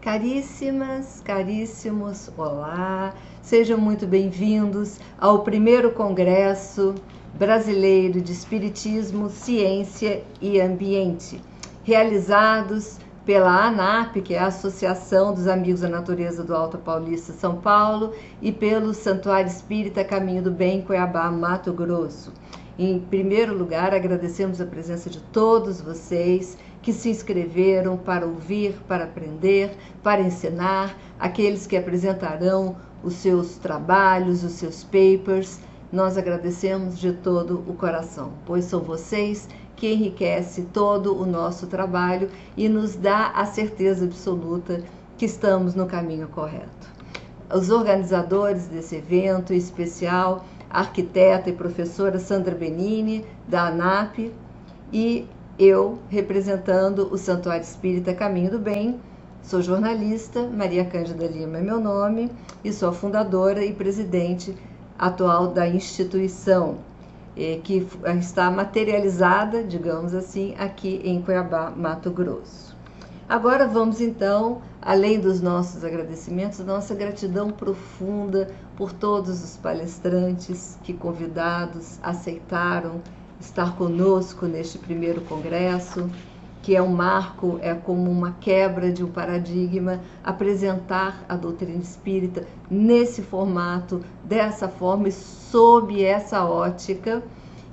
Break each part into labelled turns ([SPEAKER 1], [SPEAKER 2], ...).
[SPEAKER 1] Caríssimas, caríssimos, olá, sejam muito bem-vindos ao primeiro Congresso Brasileiro de Espiritismo, Ciência e Ambiente, realizados pela ANAP, que é a Associação dos Amigos da Natureza do Alto Paulista, São Paulo, e pelo Santuário Espírita Caminho do Bem, Cuiabá, Mato Grosso. Em primeiro lugar, agradecemos a presença de todos vocês que se inscreveram para ouvir, para aprender, para ensinar, aqueles que apresentarão os seus trabalhos, os seus papers. Nós agradecemos de todo o coração, pois são vocês que enriquecem todo o nosso trabalho e nos dá a certeza absoluta que estamos no caminho correto. Os organizadores desse evento especial, a arquiteta e professora Sandra Benini, da ANAP, e eu, representando o Santuário Espírita Caminho do Bem, sou jornalista, Maria Cândida Lima é meu nome, e sou a fundadora e presidente atual da instituição, que está materializada, digamos assim, aqui em Cuiabá, Mato Grosso. Agora vamos então, além dos nossos agradecimentos, nossa gratidão profunda por todos os palestrantes que, convidados, aceitaram estar conosco neste primeiro congresso, que é um marco, é como uma quebra de um paradigma, apresentar a doutrina espírita nesse formato, dessa forma e sob essa ótica.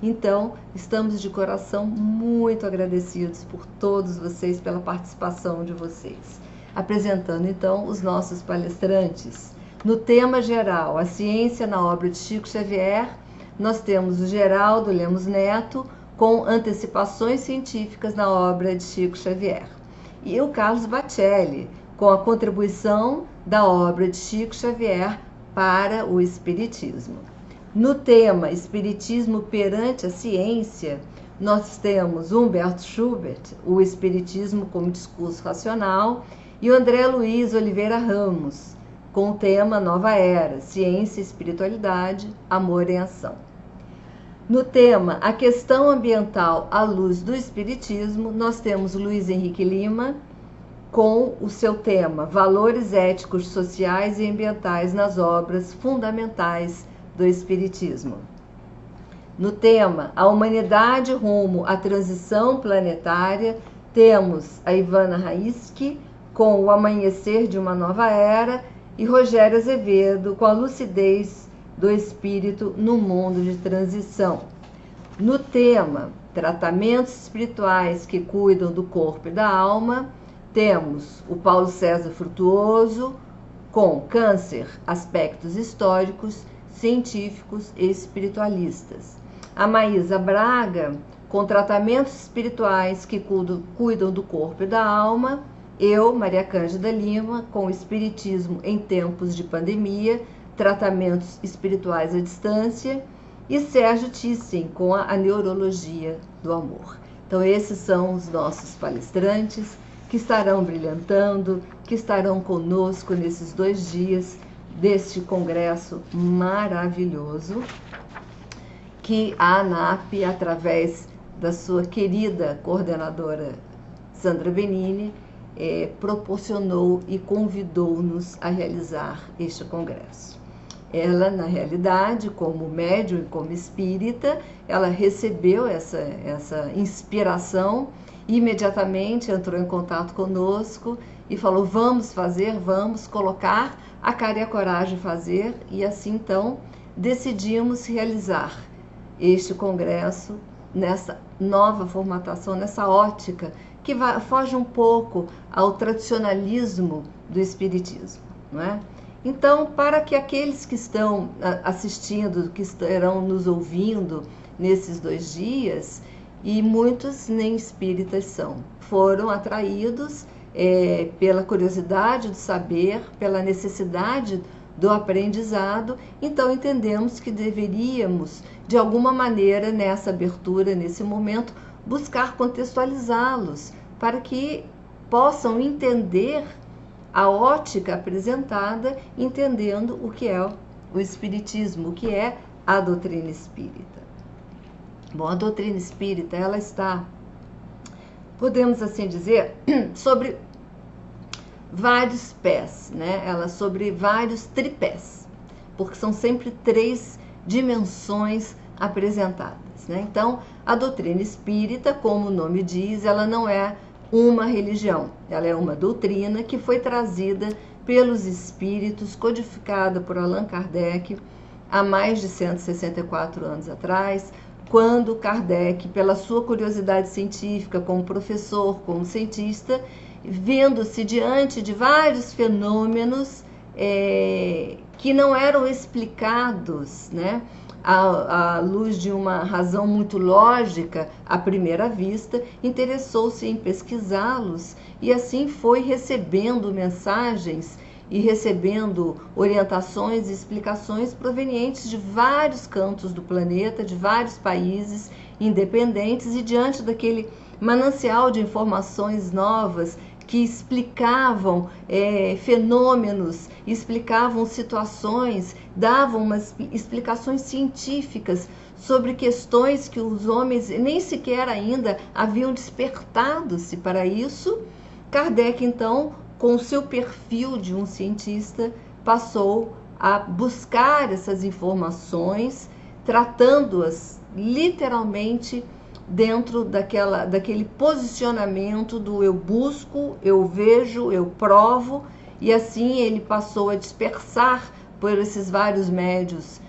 [SPEAKER 1] Então, estamos de coração muito agradecidos por todos vocês, pela participação de vocês. Apresentando então os nossos palestrantes. No tema geral, a ciência na obra de Chico Xavier, nós temos o Geraldo Lemos Neto, com antecipações científicas na obra de Chico Xavier. E o Carlos Bacelli, com a contribuição da obra de Chico Xavier para o Espiritismo. No tema Espiritismo perante a Ciência, nós temos Humberto Schubert, o Espiritismo como Discurso Racional, e o André Luiz Oliveira Ramos, com o tema Nova Era, Ciência e Espiritualidade, Amor em Ação. No tema A Questão Ambiental à Luz do Espiritismo, nós temos Luiz Henrique Lima, com o seu tema Valores Éticos, Sociais e Ambientais nas Obras Fundamentais do Espiritismo. No tema A Humanidade rumo à Transição Planetária, temos a Ivana Raisky, com O Amanhecer de uma Nova Era, e Rogério Azevedo, com a lucidez do espírito no mundo de transição. No tema Tratamentos Espirituais que Cuidam do Corpo e da Alma, temos o Paulo César Frutuoso, com Câncer, Aspectos Históricos, Científicos e Espiritualistas. A Maísa Braga, com Tratamentos Espirituais que Cuidam do Corpo e da Alma. Eu, Maria Cândida Lima, com o Espiritismo em Tempos de Pandemia, Tratamentos Espirituais à Distância, e Sérgio Thyssen, com a Neurologia do Amor. Então, esses são os nossos palestrantes que estarão brilhantando, que estarão conosco nesses 2 dias deste congresso maravilhoso, que a ANAP, através da sua querida coordenadora Sandra Benini, proporcionou e convidou-nos a realizar este congresso. Ela, na realidade, como médium e como espírita, ela recebeu essa inspiração e imediatamente entrou em contato conosco e falou: vamos fazer, vamos colocar a cara e a coragem de fazer, e assim então decidimos realizar este congresso nessa nova formatação, nessa ótica que foge um pouco ao tradicionalismo do espiritismo, não é? Então, para que aqueles que estão assistindo, que estarão nos ouvindo nesses 2 dias, e muitos nem espíritas são, foram atraídos pela curiosidade do saber, pela necessidade do aprendizado, então entendemos que deveríamos, de alguma maneira, nessa abertura, nesse momento, buscar contextualizá-los para que possam entender a ótica apresentada, entendendo o que é o Espiritismo, o que é a doutrina espírita. Bom, a doutrina espírita, ela está, podemos assim dizer, sobre vários pés, né? Ela sobre vários tripés, porque são sempre 3 dimensões apresentadas, né? Então, a doutrina espírita, como o nome diz, ela não é uma religião, ela é uma doutrina que foi trazida pelos espíritos, codificada por Allan Kardec há mais de 164 anos atrás, quando Kardec, pela sua curiosidade científica, como professor, como cientista, vendo-se diante de vários fenômenos que não eram explicados, né, à luz de uma razão muito lógica à primeira vista, interessou-se em pesquisá-los e assim foi recebendo mensagens e recebendo orientações e explicações provenientes de vários cantos do planeta, de vários países independentes, e diante daquele manancial de informações novas que explicavam fenômenos, explicavam situações, davam umas explicações científicas sobre questões que os homens nem sequer ainda haviam despertado-se para isso, Kardec, então, com o seu perfil de um cientista, passou a buscar essas informações, tratando-as literalmente dentro daquele posicionamento do eu busco, eu vejo, eu provo, e assim ele passou a dispersar por esses vários médios,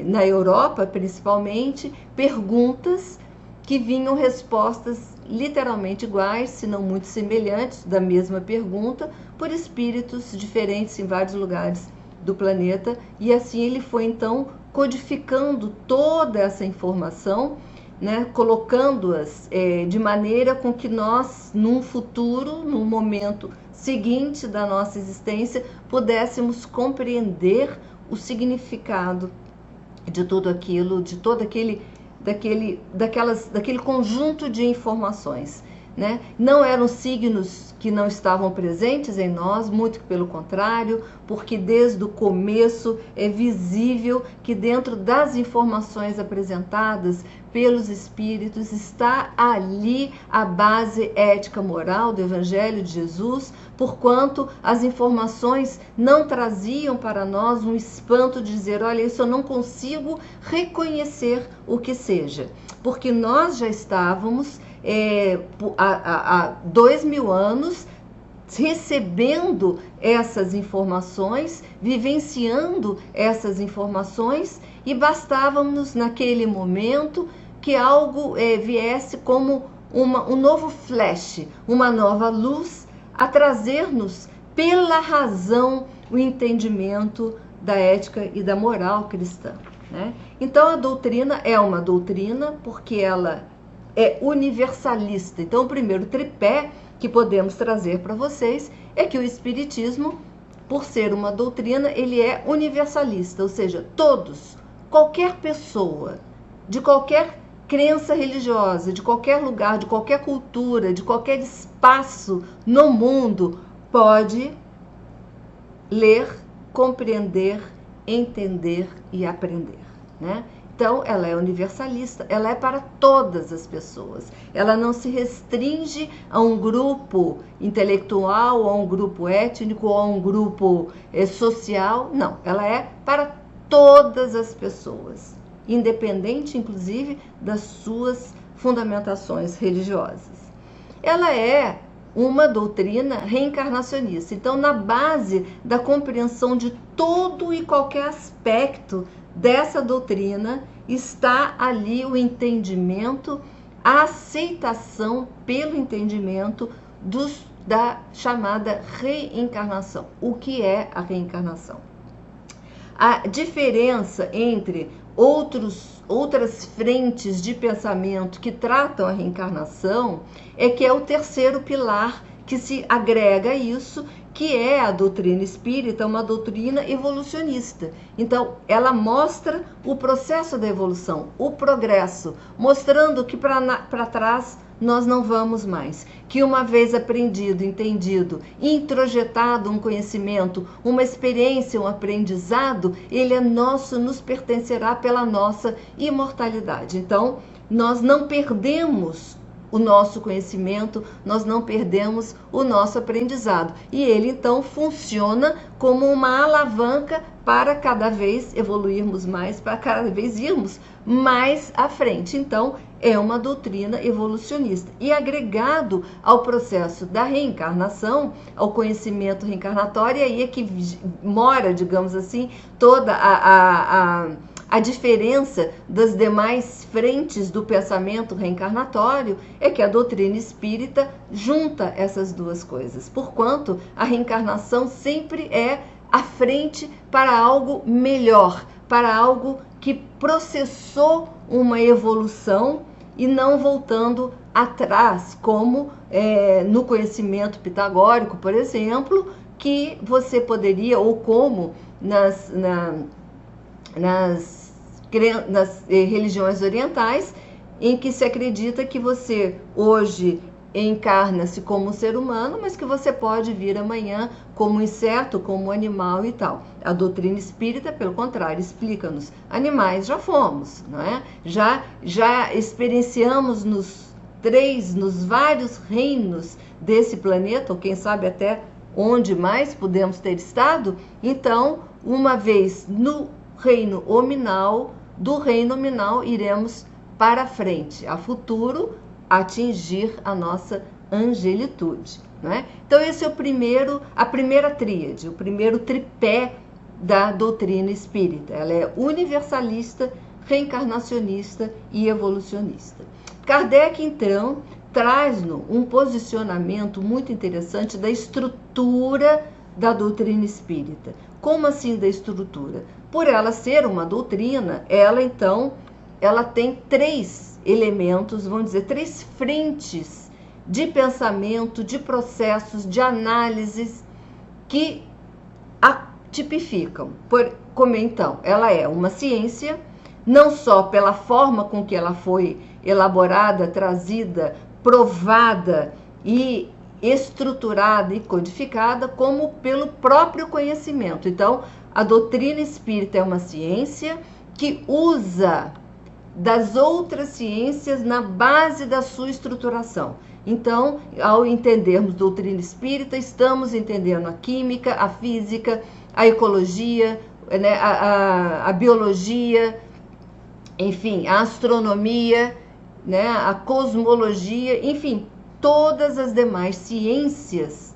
[SPEAKER 1] na Europa principalmente, perguntas que vinham respostas literalmente iguais, se não muito semelhantes, da mesma pergunta, por espíritos diferentes em vários lugares do planeta, e assim ele foi então codificando toda essa informação, né, colocando-as de maneira com que nós, num futuro, num momento seguinte da nossa existência, pudéssemos compreender o significado de tudo aquilo, de todo daquele conjunto de informações, né? Não eram signos que não estavam presentes em nós, muito pelo contrário, porque desde o começo é visível que dentro das informações apresentadas pelos espíritos está ali a base ética moral do Evangelho de Jesus, porquanto as informações não traziam para nós um espanto de dizer, olha, isso eu não consigo reconhecer o que seja, porque nós já estávamos há 2000 anos recebendo essas informações, vivenciando essas informações, e bastávamos naquele momento que algo viesse como um novo flash, uma nova luz, a trazer-nos pela razão o entendimento da ética e da moral cristã, né? Então a doutrina é uma doutrina porque ela é universalista. Então o primeiro tripé que podemos trazer para vocês é que o Espiritismo, por ser uma doutrina, ele é universalista, ou seja, todos, qualquer pessoa, de qualquer crença religiosa, de qualquer lugar, de qualquer cultura, de qualquer espaço no mundo, pode ler, compreender, entender e aprender, né? Então, ela é universalista, ela é para todas as pessoas. Ela não se restringe a um grupo intelectual, ou a um grupo étnico, ou a um grupo social. Não, ela é para todas as pessoas, independente, inclusive, das suas fundamentações religiosas. Ela é uma doutrina reencarnacionista. Então, na base da compreensão de todo e qualquer aspecto dessa doutrina está ali o entendimento, a aceitação pelo entendimento da chamada reencarnação. O que é a reencarnação? A diferença entre outras frentes de pensamento que tratam a reencarnação é que é o terceiro pilar que se agrega a isso, que é a doutrina espírita, uma doutrina evolucionista. Então, ela mostra o processo da evolução, o progresso, mostrando que para trás nós não vamos mais. Que uma vez aprendido, entendido, introjetado um conhecimento, uma experiência, um aprendizado, ele é nosso, nos pertencerá pela nossa imortalidade. Então, nós não perdemos o nosso conhecimento, nós não perdemos o nosso aprendizado. E ele então funciona como uma alavanca para cada vez evoluirmos mais, para cada vez irmos mais à frente. Então, é uma doutrina evolucionista. E agregado ao processo da reencarnação, ao conhecimento reencarnatório, aí é que mora, digamos assim, toda a diferença das demais frentes do pensamento reencarnatório, é que a doutrina espírita junta essas duas coisas, porquanto a reencarnação sempre é a frente para algo melhor, para algo que processou uma evolução e não voltando atrás, como no conhecimento pitagórico, por exemplo, que você poderia, ou como nas religiões orientais, em que se acredita que você hoje encarna-se como um ser humano, mas que você pode vir amanhã como um inseto, como um animal e tal. A doutrina espírita, pelo contrário, explica-nos: animais já fomos, não é? Já experienciamos nos vários reinos desse planeta, ou quem sabe até onde mais podemos ter estado. Então, uma vez no reino hominal, do reino nominal iremos para frente, a futuro, atingir a nossa angelitude, não é? Então esse é a primeira tríade, o primeiro tripé da doutrina espírita. Ela é universalista, reencarnacionista e evolucionista. Kardec, então, traz-nos um posicionamento muito interessante da estrutura da doutrina espírita. Como assim da estrutura? Por ela ser uma doutrina, ela tem três elementos, vamos dizer, três frentes de pensamento, de processos, de análises que a tipificam. Como então? Ela é uma ciência, não só pela forma com que ela foi elaborada, trazida, provada e estruturada e codificada, como pelo próprio conhecimento. Então, a doutrina espírita é uma ciência que usa das outras ciências na base da sua estruturação. Então, ao entendermos doutrina espírita, estamos entendendo a química, a física, a ecologia, né, a biologia, enfim, a astronomia, né, a cosmologia, enfim, todas as demais ciências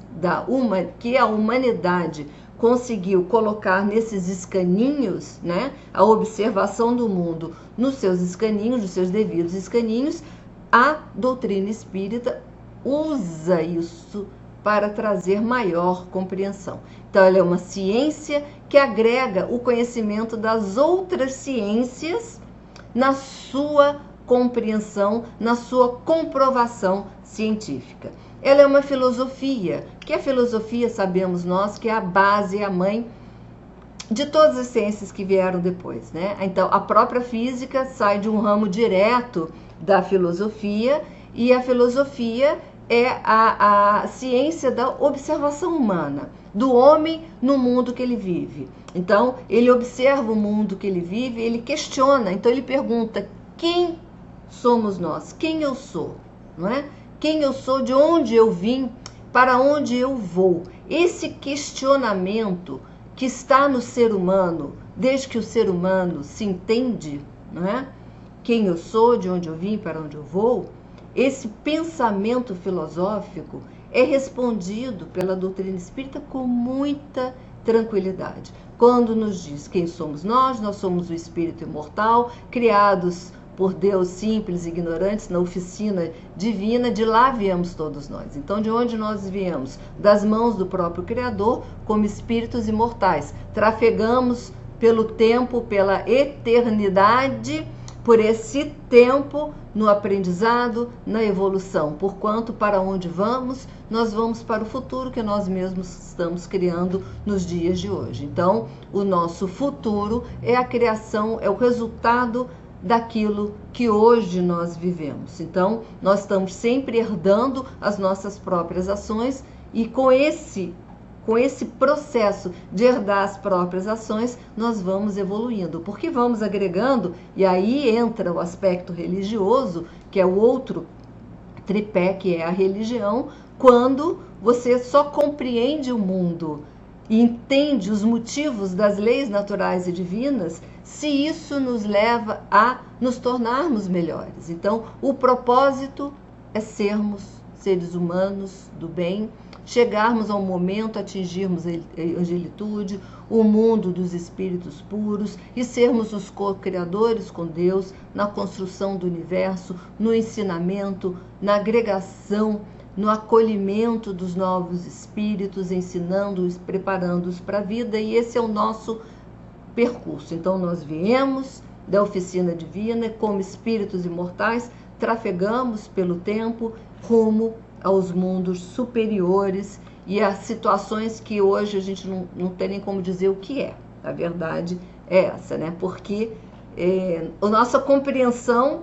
[SPEAKER 1] que a humanidade conseguiu colocar nesses escaninhos, né, a observação do mundo nos seus escaninhos, nos seus devidos escaninhos. A doutrina espírita usa isso para trazer maior compreensão. Então, ela é uma ciência que agrega o conhecimento das outras ciências na sua compreensão, na sua comprovação científica. Ela é uma filosofia, que a filosofia, sabemos nós, que é a base, a mãe de todas as ciências que vieram depois, né? Então, a própria física sai de um ramo direto da filosofia, e a filosofia é a ciência da observação humana, do homem no mundo que ele vive. Então, ele observa o mundo que ele vive, ele questiona, então ele pergunta: quem somos nós? Quem eu sou? Não é? Quem eu sou, de onde eu vim, para onde eu vou. Esse questionamento que está no ser humano, desde que o ser humano se entende, não é? Quem eu sou, de onde eu vim, para onde eu vou, esse pensamento filosófico é respondido pela doutrina espírita com muita tranquilidade. Quando nos diz quem somos nós somos o espírito imortal, criados por Deus simples e ignorantes na oficina divina, de lá viemos todos nós. Então, de onde nós viemos? Das mãos do próprio Criador, como espíritos imortais. Trafegamos pelo tempo, pela eternidade, por esse tempo no aprendizado, na evolução. Porquanto, para onde vamos? Nós vamos para o futuro que nós mesmos estamos criando nos dias de hoje. Então, o nosso futuro é a criação, é o resultado daquilo que hoje nós vivemos. Então, nós estamos sempre herdando as nossas próprias ações, e com esse processo de herdar as próprias ações, nós vamos evoluindo, porque vamos agregando, e aí entra o aspecto religioso, que é o outro tripé que é a religião, quando você só compreende o mundo e entende os motivos das leis naturais e divinas, se isso nos leva a nos tornarmos melhores. Então, o propósito é sermos seres humanos do bem, chegarmos ao momento, atingirmos a angelitude, o mundo dos espíritos puros e sermos os co-criadores com Deus na construção do universo, no ensinamento, na agregação, no acolhimento dos novos espíritos, ensinando-os, preparando-os para a vida, e esse é o nosso percurso. Então, nós viemos da oficina divina, como espíritos imortais, trafegamos pelo tempo rumo aos mundos superiores e a situações que hoje a gente não tem nem como dizer o que é. A verdade é essa, né? Porque a nossa compreensão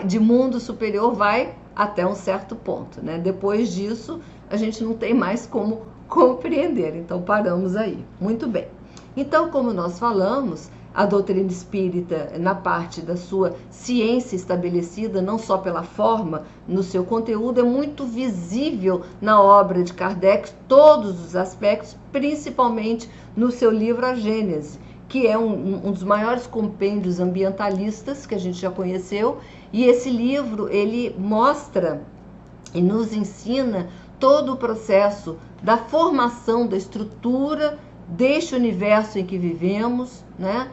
[SPEAKER 1] de mundo superior vai até um certo ponto, né? Depois disso, a gente não tem mais como compreender. Então, paramos aí. Muito bem. Então, como nós falamos, a doutrina espírita, na parte da sua ciência estabelecida, não só pela forma, no seu conteúdo, é muito visível na obra de Kardec, todos os aspectos, principalmente no seu livro A Gênese, que é um dos maiores compêndios ambientalistas que a gente já conheceu, e esse livro, ele mostra e nos ensina todo o processo da formação da estrutura deste universo em que vivemos, né?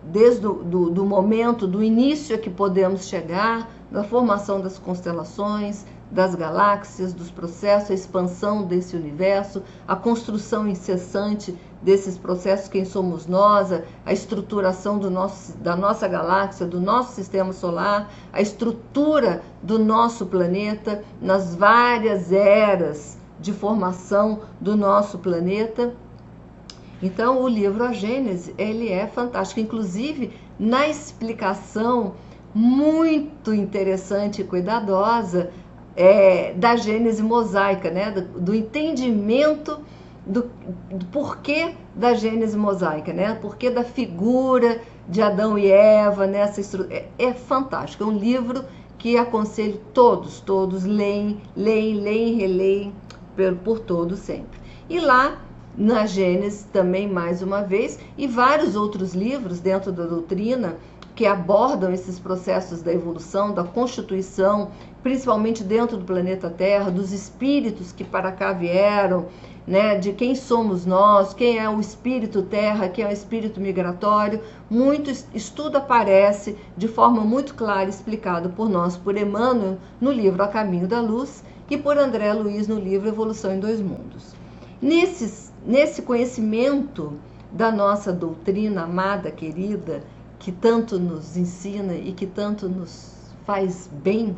[SPEAKER 1] Desde do momento, do início a que podemos chegar, da formação das constelações, das galáxias, dos processos, a expansão desse universo, a construção incessante desses processos, quem somos nós, a estruturação da nossa galáxia, do nosso sistema solar, a estrutura do nosso planeta, nas várias eras de formação do nosso planeta. Então, o livro A Gênese, ele é fantástico, inclusive na explicação muito interessante e cuidadosa da Gênese mosaica, né? do entendimento do porquê da Gênese mosaica, né? Porquê da figura de Adão e Eva nessa estrutura. É fantástico, é um livro que aconselho todos leem e releem por todo sempre. E lá, na Gênese também, mais uma vez, e vários outros livros dentro da doutrina que abordam esses processos da evolução, da constituição, principalmente dentro do planeta Terra, dos espíritos que para cá vieram, né, de quem somos nós, quem é o espírito Terra, quem é o espírito migratório. Muito estudo aparece de forma muito clara, explicado por nós, por Emmanuel, no livro A Caminho da Luz, e por André Luiz no livro Evolução em Dois Mundos. Nesse conhecimento da nossa doutrina amada, querida, que tanto nos ensina e que tanto nos faz bem,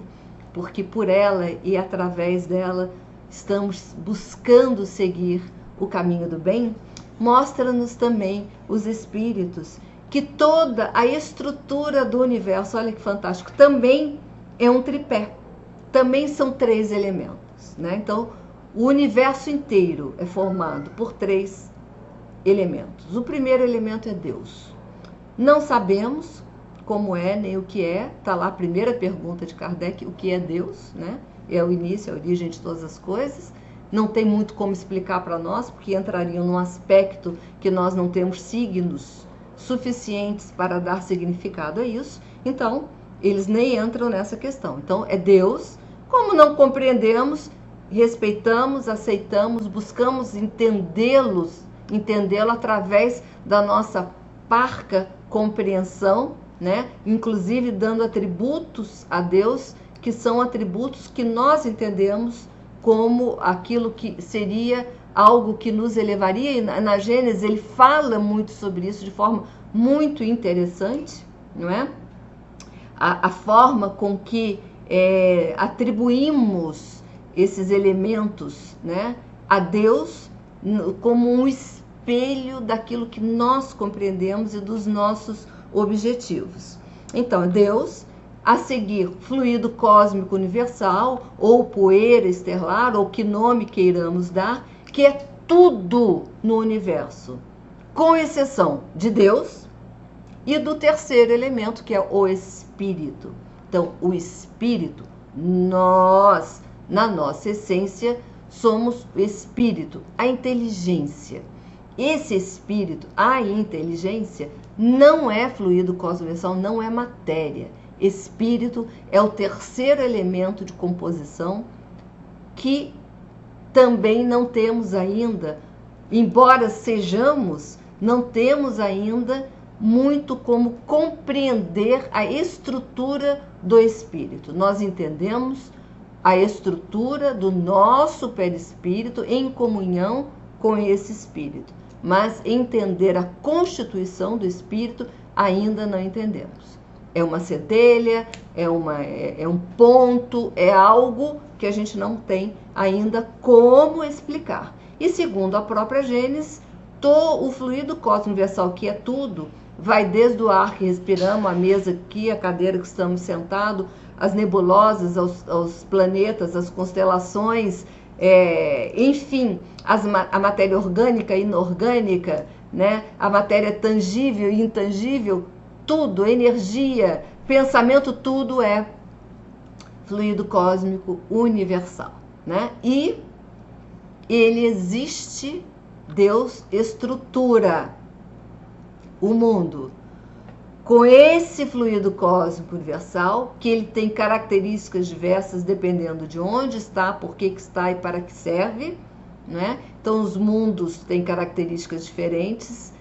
[SPEAKER 1] porque por ela e através dela estamos buscando seguir o caminho do bem, mostra-nos também os espíritos, que toda a estrutura do universo, olha que fantástico, também é um tripé, também são 3 elementos, né? Então, o universo inteiro é formado por 3 elementos. O primeiro elemento é Deus. Não sabemos como é, nem o que é. Está lá a primeira pergunta de Kardec, o que é Deus, né? É o início, é a origem de todas as coisas. Não tem muito como explicar para nós, porque entrariam num aspecto que nós não temos signos suficientes para dar significado a isso. Então, eles nem entram nessa questão. Então, é Deus. Como não compreendemos, respeitamos, aceitamos, buscamos entendê-lo através da nossa parca compreensão, né? Inclusive dando atributos a Deus, que são atributos que nós entendemos como aquilo que seria algo que nos elevaria. E na Gênesis ele fala muito sobre isso de forma muito interessante, não é? A forma com que atribuímos esses elementos, né, a Deus como um espelho daquilo que nós compreendemos e dos nossos objetivos. Então, Deus, a seguir, fluido cósmico universal, ou poeira estelar, ou que nome queiramos dar, que é tudo no universo, com exceção de Deus e do terceiro elemento, que é o Espírito. Então, o Espírito Nós, na nossa essência, somos o espírito, a inteligência. Esse espírito, a inteligência, não é fluido cosmoversal, não é matéria. Espírito é o terceiro elemento de composição que também não temos ainda, embora sejamos, não temos ainda muito como compreender a estrutura do espírito. Nós entendemos a estrutura do nosso perispírito em comunhão com esse espírito, mas entender a constituição do espírito ainda não entendemos. É uma centelha, é um ponto, é algo que a gente não tem ainda como explicar. E segundo a própria Gênesis, o fluido cósmico universal, que é tudo, vai desde o ar que respiramos, a mesa aqui, a cadeira que estamos sentados, as nebulosas, aos planetas, as constelações, enfim, a matéria orgânica e inorgânica, né? A matéria tangível e intangível, tudo, energia, pensamento, tudo é fluido cósmico universal, né? E ele existe, Deus estrutura o mundo com esse fluido cósmico universal, que ele tem características diversas dependendo de onde está, por que está e para que serve, né? Então os mundos têm características diferentes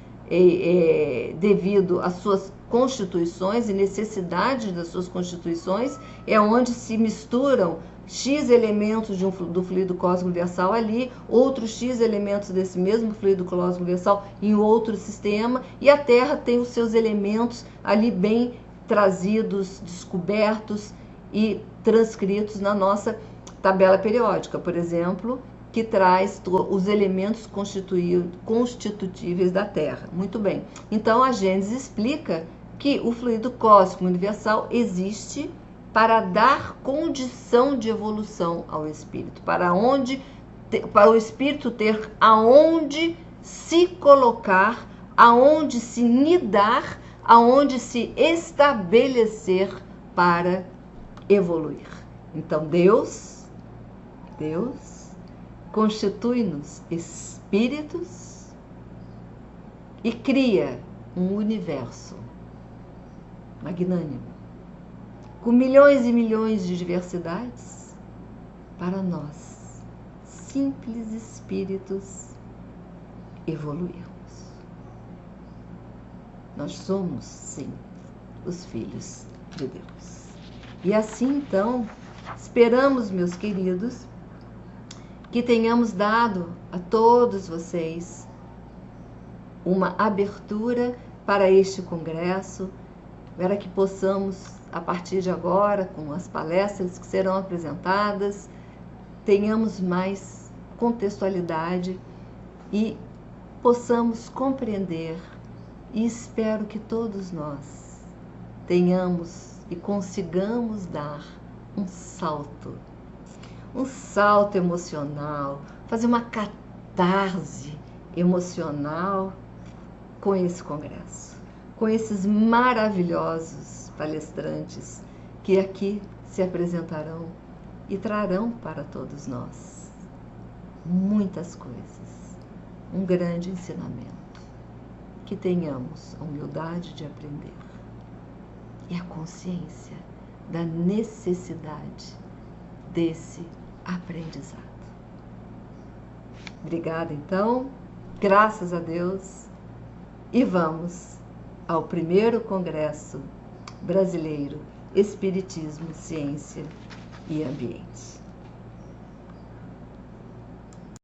[SPEAKER 1] devido às suas constituições e necessidades das suas constituições, é onde se misturam X elementos do fluido cósmico universal ali, outros X elementos desse mesmo fluido cósmico universal em outro sistema, e a Terra tem os seus elementos ali bem trazidos, descobertos e transcritos na nossa tabela periódica, por exemplo, que traz os elementos constitutíveis da Terra. Muito bem. Então a Gênesis explica que o fluido cósmico universal existe para dar condição de evolução ao espírito, para o espírito ter aonde se colocar, aonde se nidar, aonde se estabelecer para evoluir. Então Deus constitui-nos espíritos e cria um universo magnânimo, com milhões e milhões de diversidades, para nós, simples espíritos, evoluirmos. Nós somos, sim, os filhos de Deus. E assim, então, esperamos, meus queridos, que tenhamos dado a todos vocês uma abertura para este congresso, para que possamos, a partir de agora, com as palestras que serão apresentadas, tenhamos mais contextualidade e possamos compreender, e espero que todos nós tenhamos e consigamos dar um salto emocional, fazer uma catarse emocional com esse congresso, com esses maravilhosos palestrantes que aqui se apresentarão e trarão para todos nós muitas coisas, um grande ensinamento, que tenhamos a humildade de aprender e a consciência da necessidade desse aprendizado. Obrigada, então, graças a Deus, e vamos ao primeiro Congresso Brasileiro Espiritismo, Ciência e Ambiente.